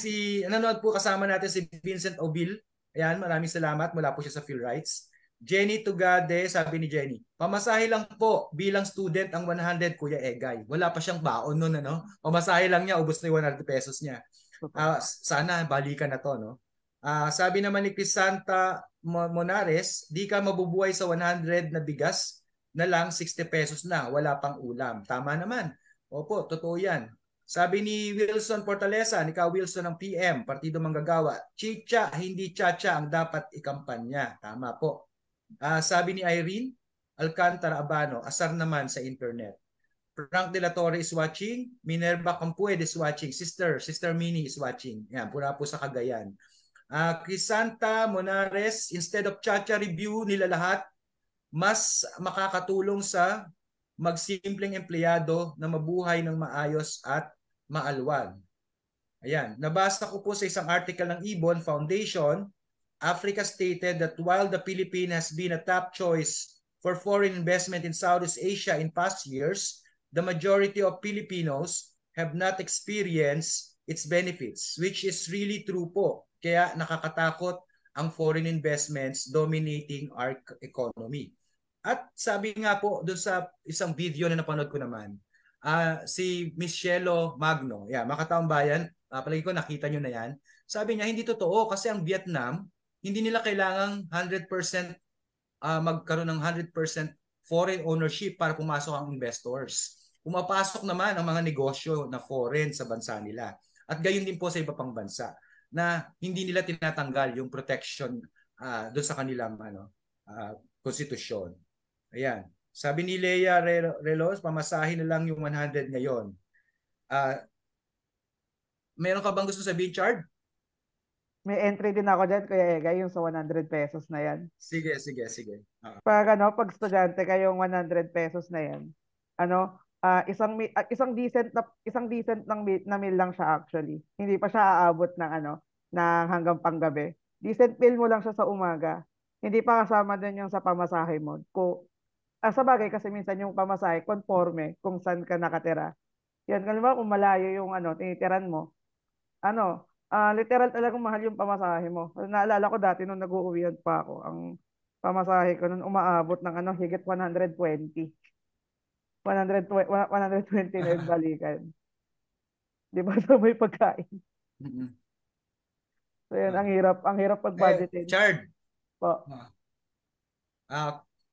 nanonood po kasama natin si Vincent Obil. Ayan, maraming salamat. Mula po siya sa PhilRights. Jenny Tugade, sabi ni Jenny, pamasahe lang po bilang student ang 100, Kuya Egay. Wala pa siyang baon nun, Pamasahe lang niya, ubos na yung 100 pesos niya. Sana balikan na to, Sabi naman ni Crisanta Monares, di ka mabubuhay sa 100 na bigas na lang 60 pesos na, wala pang ulam. Tama naman. Opo, totoo yan. Sabi ni Wilson Portalesa, ni Ka Wilson ng PM, Partido Manggagawa, chicha, hindi chacha ang dapat ikampanya. Tama po. Sabi ni Irene Alcantara Abano, asar naman sa internet. Frank De La Torre is watching. Minerva Campued is watching. Sister Minnie is watching. Yan, pura po sa Cagayan. Crisanta Monares, instead of chacha review nila lahat, mas makakatulong sa magsimpleng empleyado na mabuhay ng maayos at maalwan. Ayan, nabasa ko po sa isang article ng Ibon Foundation, Africa stated that while the Philippines has been a top choice for foreign investment in Southeast Asia in past years, the majority of Filipinos have not experienced its benefits, which is really true po. Kaya nakakatakot ang foreign investments dominating our economy. At sabi nga po doon sa isang video na napanood ko naman, si Michelle Magno, yeah, Makataong Bayan, palagi ko nakita nyo na yan. Sabi niya, hindi totoo kasi ang Vietnam, hindi nila kailangang 100% magkaroon ng 100% foreign ownership para pumasok ang investors. Pumapasok naman ang mga negosyo na foreign sa bansa nila. At gayon din po sa iba pang bansa na hindi nila tinatanggal yung protection doon sa kanilang konstitusyon. Ayan. Sabi ni Leia Relos, pamasahin na lang yung 100 ngayon. Meron ka bang gusto sabihin, Chard? May entry din ako dyan, Kuya Egay, yung sa 100 pesos na yan. Sige. Pag estudyante kayong 100 pesos na yan, isang decent na meal lang siya actually. Hindi pa siya aabot ng hanggang panggabi. Decent meal mo lang siya sa umaga. Hindi pa kasama din yung sa pamasahe mo. Sa bagay kasi minsan yung pamasahe conforme kung saan ka nakatira. Yan, kung malayo yung tinitiran mo, literal talagang mahal yung pamasahe mo. Naalala ko dati nung nag-uuwian pa ako, ang pamasahe ko nung umaabot ng higit 120. 120 na yung balikan. Di ba so may pagkain? So yan, ang hirap pag-budgetin. Chard, Po.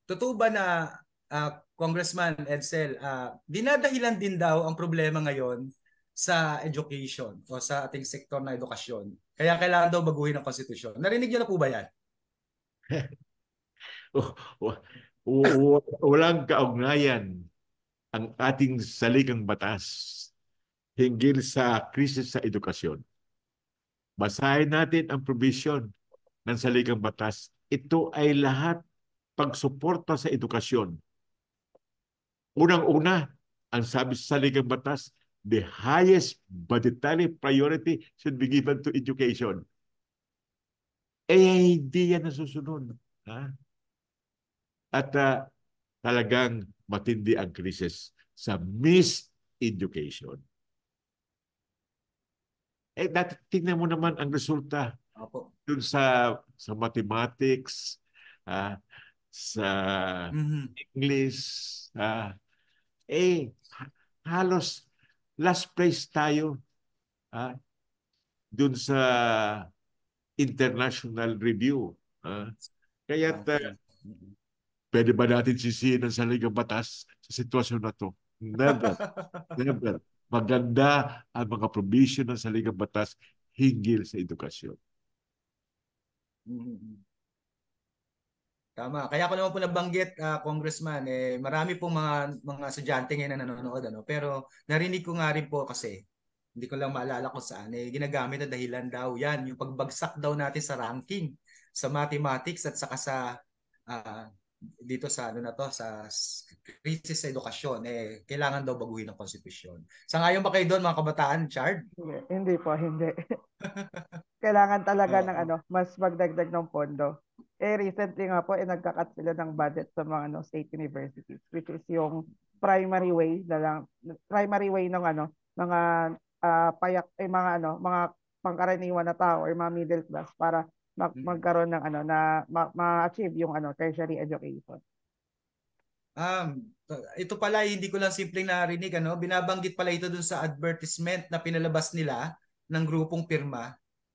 totoo ba na Congressman Edsel, dinadahilan din daw ang problema ngayon sa education o sa ating sektor na edukasyon. Kaya kailangan daw baguhin ang konstitusyon. Narinig niyo na po ba yan? Walang kaugnayan ang ating saligang batas hinggil sa krisis sa edukasyon. Basahin natin ang provision ng saligang batas. Ito ay lahat pagsuporta sa edukasyon. Unang-una, ang sabi sa saligang batas, the highest budgetary priority should be given to education. Hindi yan nasusunod. At talagang matindi ang krisis sa miseducation. Tingnan mo naman ang resulta dun sa mathematics, sa English, halos last place tayo dun sa international review. Kaya pwede ba natin sisihin ang saligang batas sa sitwasyon na to? Never. Never. Maganda ang mga provision ng saligang batas hinggil sa edukasyon. Tama. Kaya ko naman po nabanggit, Congressman, marami pong mga estudyante ngayon na nanonood, pero narinig ko nga rin po kasi, hindi ko lang maalala kung saan, ginagamit na dahilan daw yan, yung pagbagsak daw natin sa ranking, sa mathematics at saka sa dito sa sa krisis sa edukasyon, kailangan daw baguhin ang konstitusyon. Sangayon ba kayo doon, mga kabataan, Chard? Hindi po, hindi. Kailangan talaga ng mas magdagdag ng pondo. Recently nga po, nagka-cut sila ng budget sa mga state universities, which is yung primary way ng mga payak mga pangkaraniwan na tao or mga middle class para magkaroon ng ma-achieve yung tertiary education. Ito pala hindi ko lang simpleng narinig, binabanggit pala ito dun sa advertisement na pinalabas nila ng grupong pirma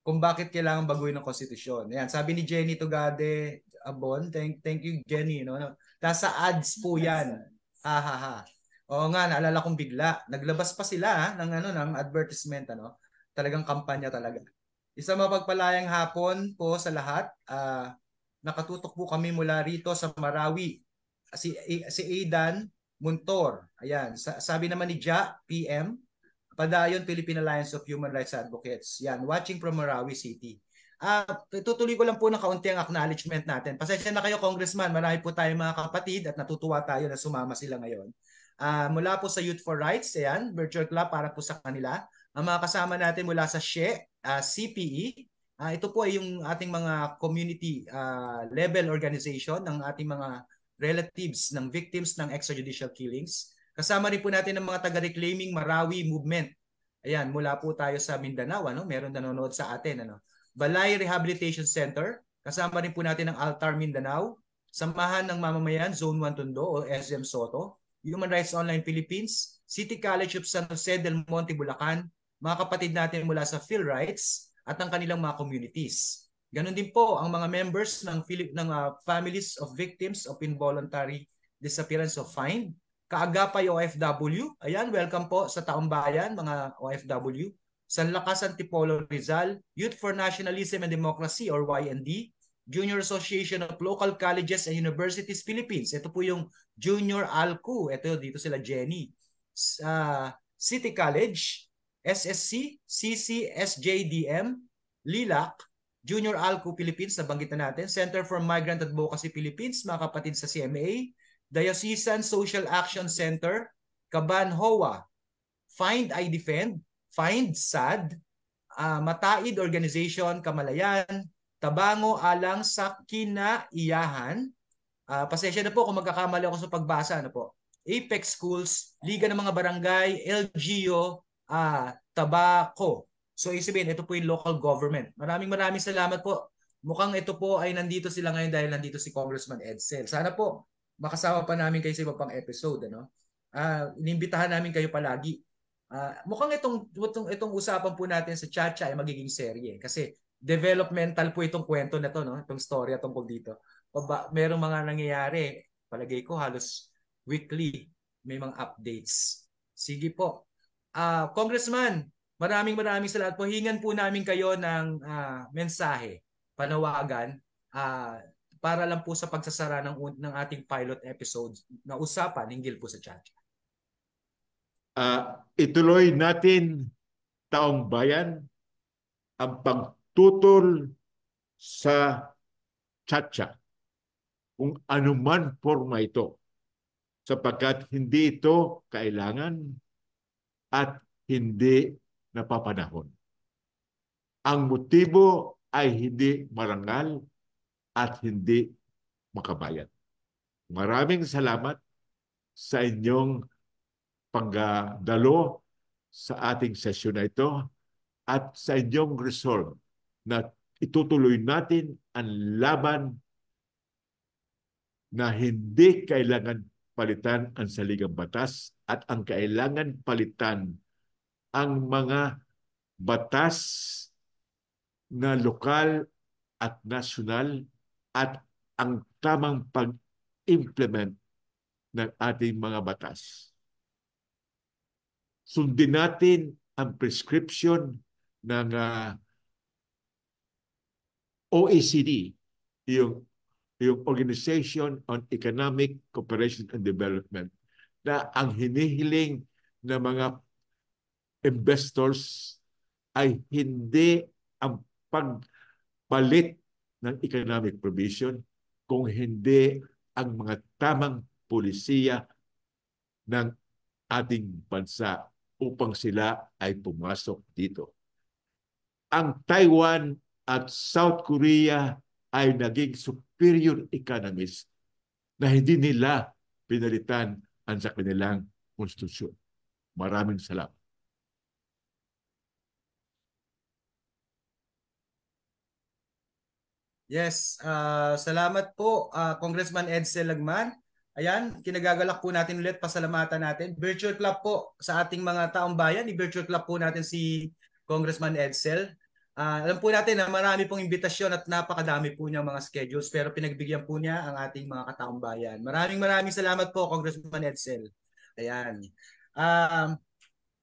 kung bakit kailangan baguhin ng konstitusyon. Ayan, sabi ni Jenny Tugade Abon, thank you Jenny, no. Nasa ads po 'yan. Ha ha ha. Oo nga, naalala kong bigla. Naglabas pa sila ng advertisement Talagang kampanya talaga. Isang mapagpalayang hapon po sa lahat. Nakatutok po kami mula rito sa Marawi. Si Aidan Muntor. Ayan, sabi naman ni Ja PM, Padayon Philippine Alliance of Human Rights Advocates. Yan, watching from Marawi City. Tutuloy ko lang po ng kaunti ang acknowledgement natin. Pasensya na kayo, Congressman. Marami po tayong mga kapatid at natutuwa tayo na sumama sila ngayon. Mula po sa Youth for Rights, ayan, virtual club para po sa kanila. Ang mga kasama natin mula sa SHE, CPE, ito po ay yung ating mga community level organization ng ating mga relatives ng victims ng extrajudicial killings. Kasama rin po natin ang mga taga-reclaiming Marawi movement. Ayan, mula po tayo sa Mindanao, meron nanonood sa atin. Balay Rehabilitation Center, kasama rin po natin ang Altar Mindanao, Samahan ng Mamamayan, Zone 1 Tondo o SM Soto, Human Rights Online Philippines, City College of San Jose del Monte, Bulacan, mga kapatid natin mula sa PhilRights at ang kanilang mga communities. Ganon din po ang mga members ng Families of Victims of Involuntary Disappearance of Find, Kaagapay OFW. Ayan, welcome po sa Taong Bayan, mga OFW. Sanlakas Antipolo Rizal, Youth for Nationalism and Democracy or YND, Junior Association of Local Colleges and Universities Philippines. Ito po yung Junior ALCU. Ito, dito sila Jenny. City College, SSC, CC, SJDM, LILAC, Junior ALCU Philippines, nabanggit na natin. Center for Migrant Advocacy Philippines, mga kapatid sa CMA, Diocesan Social Action Center, Kaban HOA, Find I Defend, Find SAD, Mataid Organization, Kamalayan, Tabango Alang sa Kinaiyahan. Pasensya na po kung magkakamali ako sa pagbasa. Apex Schools, Liga ng mga Barangay, LGO, Tabaco. So isipin, ito po yung local government. Maraming salamat po. Mukhang ito po ay nandito sila ngayon dahil nandito si Congressman Edsel. Sana po makasama pa namin kayo sa iba pang episode. Inimbitahan namin kayo palagi. Mukhang itong usapan po natin sa Chacha ay magiging serye kasi developmental po itong kwento na to, itong storya tungkol dito. Merong mga nangyayari, palagay ko halos weekly may mga updates. Sige po. Congressman, maraming salamat po. Hingan po namin kayo ng mensahe, panawagan, para lang po sa pagsasara ng ating pilot episode na usapan hinggil po sa Chacha. Ituloy natin, Taong Bayan, ang pagtutol sa Chacha kung anuman forma ito sapagkat hindi ito kailangan at hindi napapanahon. Ang motibo ay hindi marangal at hindi makabayan. Maraming salamat sa inyong pagdalo sa ating sesyon na ito at sa inyong resolve na itutuloy natin ang laban na hindi kailangan palitan ang saligang batas at ang kailangan palitan ang mga batas na lokal at nasyonal at ang tamang pag-implement ng ating mga batas. Sundin natin ang prescription ng OECD, yung Organization on Economic Cooperation and Development, na ang hinihiling ng mga investors ay hindi ang pagpalit ng economic provision, kung hindi ang mga tamang polisiya ng ating bansa upang sila ay pumasok dito. Ang Taiwan at South Korea ay naging superior economies na hindi nila pinalitan ang sa kanilang konstitusyon. Maraming salamat. Yes, salamat po Congressman Edsel Lagman. Ayan, kinagagalak po natin ulit, pasalamatan natin. Virtual club po sa ating mga taong bayan. I-virtual club po natin si Congressman Edsel. Alam po natin na marami pong imbitasyon at napakadami po niyang mga schedules pero pinagbigyan po niya ang ating mga kataong bayan. Maraming salamat po, Congressman Edsel. Ayan. Um,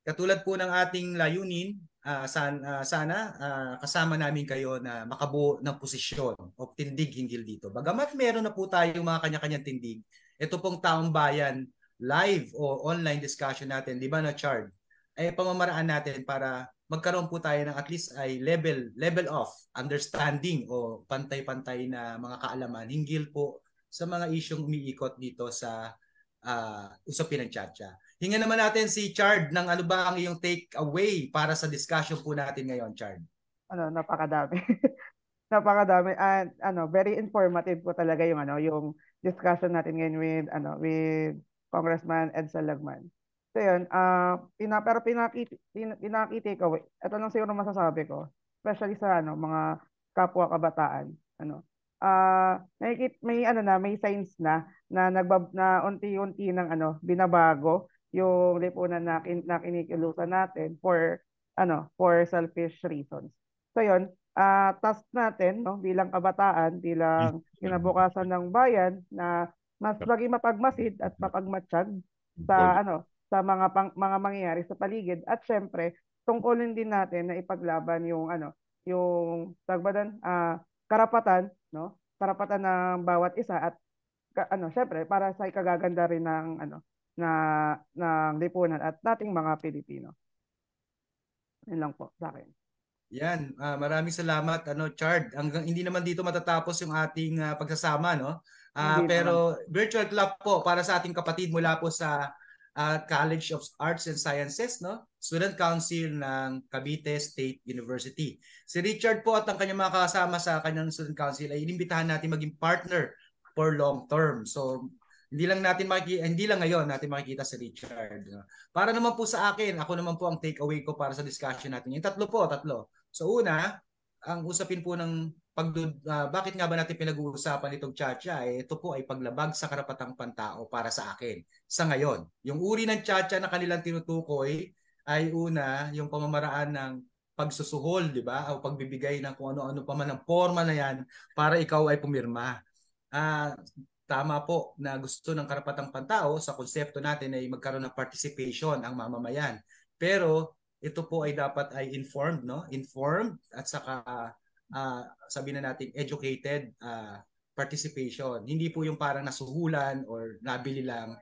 Katulad po ng ating layunin, sana kasama namin kayo na makabuo ng posisyon o tindig hinggil dito. Bagamat meron na po tayong mga kanya-kanyang tindig, ito pong taong bayan live o online discussion natin, di ba na Chard, ay pamamaraan natin para magkaroon po tayo ng at least ay level of understanding o pantay-pantay na mga kaalaman hinggil po sa mga isyong umiikot dito sa usapin ng Chacha. Hingan naman natin si Chard ng ano ba ang iyong take away para sa discussion po natin ngayon, Chard. Napakadami. Napakadami and very informative po talaga yung yung discussion natin ngayon with Congressman Edsel Lagman. So yun, pero pinaki-take away. Ito lang siguro masasabi ko, especially sa mga kapwa kabataan, may signs na unti-unti ng binabago yung lipunan na kinikilusan natin for selfish reasons. So yun, task natin bilang kabataan, bilang kinabukasan ng bayan na mas maging mapagmasid at mapagmatsyag sa mga mangyayari sa paligid at syempre tungkulin din natin na ipaglaban yung karapatan karapatan ng bawat isa at syempre para sa ikagaganda rin ng lipunan at nating mga Pilipino. Yun lang po sa akin. Yan, maraming salamat Chard. Hanggang hindi naman dito matatapos yung ating pagsasama pero virtual club po para sa ating kapatid mula po sa College of Arts and Sciences, Student Council ng Cavite State University. Si Richard po at ang kanyang mga kasama sa kanyang Student Council ay inimbitahan natin maging partner for long term. So hindi lang ngayon natin makikita si Richard. Para naman po sa akin, ako naman po ang take away ko para sa discussion natin. Yung tatlo. So una, ang usapin po ng bakit nga ba natin pinag-uusapan itong Chacha, ito po ay paglabag sa karapatang pantao para sa akin. Sa ngayon, yung uri ng Chacha na kanilang tinutukoy ay una, yung pamamaraan ng pagsusuhol, di ba? O pagbibigay ng kung ano-ano pa man ng forma na yan para ikaw ay pumirma. Tama po na gusto ng karapatang pantao sa konsepto natin ay magkaroon ng participation ang mamamayan. Pero ito po ay dapat ay informed, Informed at saka sabihin na natin educated participation. Hindi po yung parang nasuhulan or nabili lang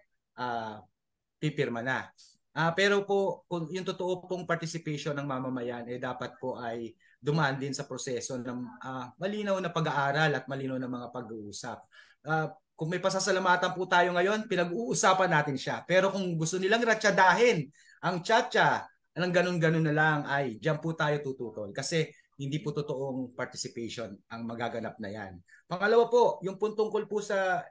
pipirma na. Pero po kung yung totoo pong participation ng mamamayan dapat po ay dumaan din sa proseso ng malinaw na pag-aaral at malinaw na mga pag-uusap. Kung may pasasalamatan po tayo ngayon, pinag-uusapan natin siya. Pero kung gusto nilang ratsadahin ang Chacha, anong ganun-ganun na lang ay diyan po tayo tututol. Kasi hindi po totoong participation ang magaganap na yan. Pangalawa po, yung tungkol po sa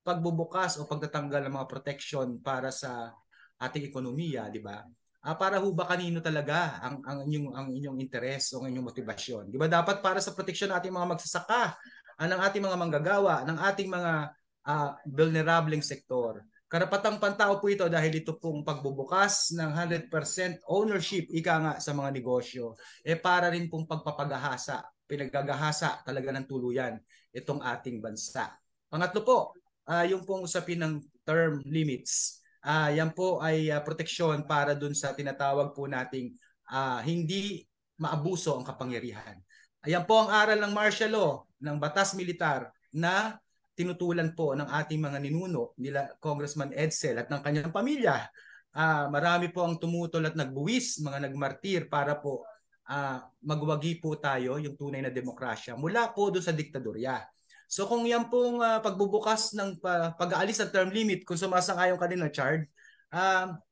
pagbubukas o pagtatanggal ng mga protection para sa ating ekonomiya, di ba? Para ho ba kanino talaga ang inyong interes o ang inyong motibasyon? Di ba dapat para sa proteksyon ng ating mga magsasaka, ng ating mga manggagawa, ng ating mga vulnerableng sektor. Karapatang pantao po ito dahil ito pong pagbubukas ng 100% ownership sa mga negosyo para rin pong pagpapagahasa, pinagagahasa talaga ng tuluyan itong ating bansa. Pangatlo po, yung pong usapin ng term limits. Yan po ay proteksyon para dun sa tinatawag po nating hindi maabuso ang kapangyarihan. Ayan po ang aral ng martial law, ng batas militar na tinutulan po ng ating mga ninuno nila Congressman Edsel at ng kanyang pamilya. Marami po ang tumutol at nagbuwis, mga nagmartir para po magwagi po tayo yung tunay na demokrasya mula po doon sa diktadorya. So kung yan pong pagbubukas ng pag-aalis ng term limit, kung sumasang-ayon ka din na Chard,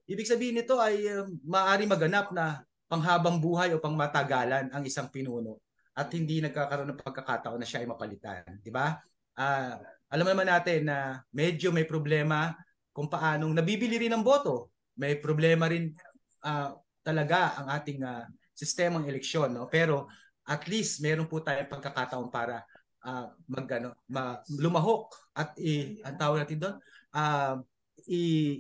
ibig sabihin nito ay maaari maganap na panghabang buhay o pangmatagalan ang isang pinuno at hindi nagkakaroon ng pagkakataon na siya ay mapalitan. Di ba? Alam naman natin na medyo may problema kung paanong nabibili rin ng boto. May problema rin talaga ang ating sistemang eleksyon. Pero at least meron po tayong pagkakataon para lumahok at ang tawag natin doon,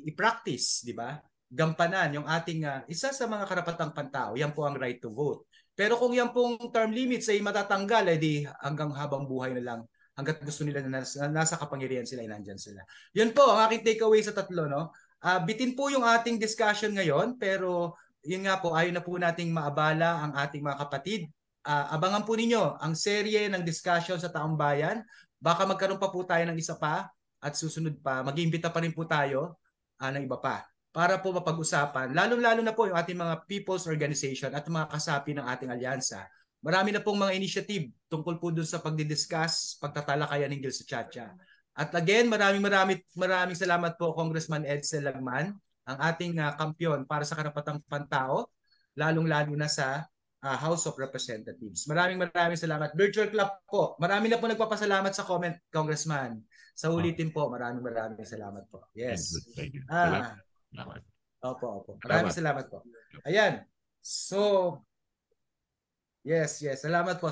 i-practice, di ba? Gampanan yung ating isa sa mga karapatang pantao. Yan po ang right to vote. Pero kung yan pong term limits ay matatanggal, edi hanggang habang buhay na lang. Hanggat gusto nila na nasa kapangyarihan sila, nandyan sila. Yun po ang aking takeaway sa tatlo. No? Bitin po yung ating discussion ngayon, pero yun nga po, ayaw na po nating maabala ang ating mga kapatid. Abangan po ninyo ang serye ng discussion sa Taong Bayan. Baka magkaroon pa po tayo ng isa pa at susunod pa. Mag-iimbita pa rin po tayo ng iba pa para po mapag-usapan, lalong-lalo na po yung ating mga people's organization at mga kasapi ng ating alyansa. Marami na pong mga initiative tungkol po dun sa pagdidiscuss, pagtatalakayan hinggil sa Chacha. At again, maraming salamat po Congressman Edsel Lagman, ang ating kampyon para sa karapatang pantao, lalong-lalo na sa House of Representatives. Maraming salamat. Virtual Club po. Marami na po nagpapasalamat sa comment, Congressman. Sa ulitin po, maraming salamat po. Yes. Thank you. Salamat. Opo. Maraming salamat po. Ayan. So, yes. Salamat po.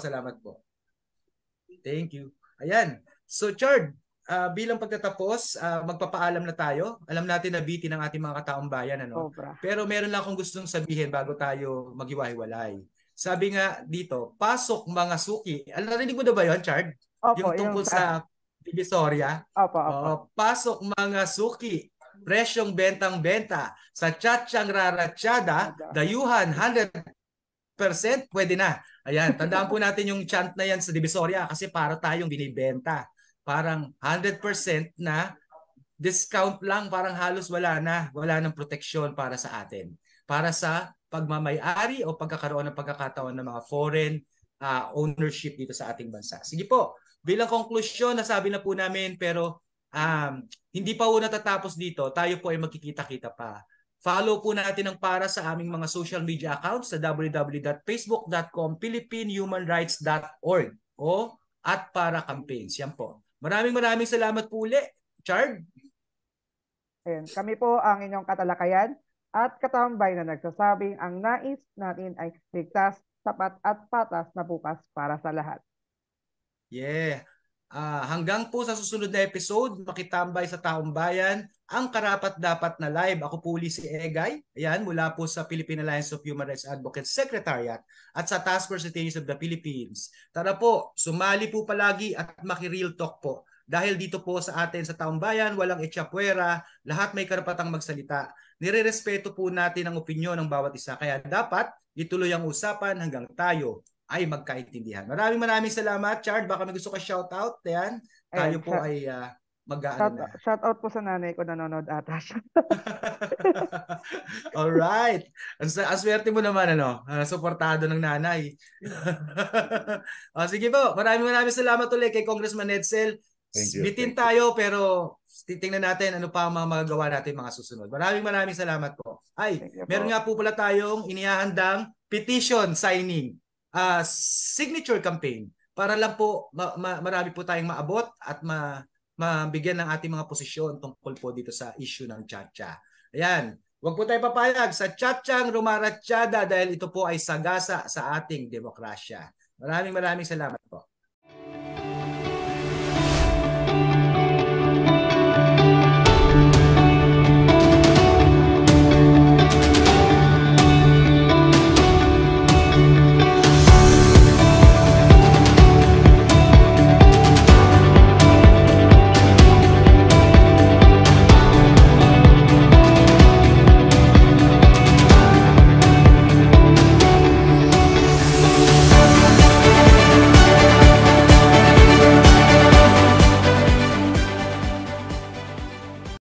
Thank you. Ayan. So, Chard, bilang pagtatapos, magpapaalam na tayo. Alam natin na busy ng ating mga kataong bayan. Sobra. Pero meron lang akong gustong sabihin bago tayo maghiwa-hiwalay. Sabi nga dito, pasok mga suki. Narinig mo na ba yun, Chard? Opo, yung tungkol sa Divisoria. Opo. Pasok mga suki. Presyong bentang-benta sa Chatsang Raratsyada, dayuhan 100% pwede na. Ayan, tandaan po natin yung chant na yan sa Divisoria kasi para tayong binibenta. Parang 100% na discount lang, parang halos wala ng proteksyon para sa atin. Para sa pagmamay-ari o pagkakaroon ng pagkakataon ng mga foreign ownership dito sa ating bansa. Sige po, bilang konklusyon, nasabi na po namin pero hindi pa po natatapos dito. Tayo po ay magkikita-kita pa. Follow po natin ang para sa aming mga social media accounts sa www.facebook.com philippinehumanrights.org o @para-campaigns. Yan po. Maraming salamat po uli, Chard. Ayan. Kami po ang inyong katalakayan at katambay na nagsasabing ang nais natin ay ligtas, tapat at patas na bukas para sa lahat. Yeah. Hanggang po sa susunod na episode, makitambay sa Taong Bayan, ang karapat-dapat na live. Ako po si Egay, ayan, mula po sa Philippine Alliance of Human Rights Advocates Secretariat at sa Task Force Detainees of the Philippines. Tara po, sumali po palagi at maki-real talk po. Dahil dito po sa atin sa Taong Bayan, walang etsapuera, lahat may karapatang magsalita. Nirerespeto po natin ang opinyon ng bawat isa. Kaya dapat ituloy ang usapan hanggang tayo ay magkaintindihan. Maraming salamat, Chard. Baka may gusto ka shoutout. Yan. Tayo po ay mag-aano na. Shoutout po sa nanay ko, nanonood ata siya. Alright. Ang swerte mo naman, suportado ng nanay. Sige po. Maraming salamat ulit kay Congressman Edsel. Bitin tayo pero titingnan natin ano pa ang mga magagawa natin mga susunod. Maraming salamat po. Meron nga po pala tayong inihahandang petition signing. Signature campaign para lang po marami po tayong maabot at mabigyan ng ating mga posisyon tungkol po dito sa issue ng Chacha. Ayan, huwag po tayo papayag sa Chatsang Rumaratsyada dahil ito po ay sagasa sa ating demokrasya. Maraming salamat po.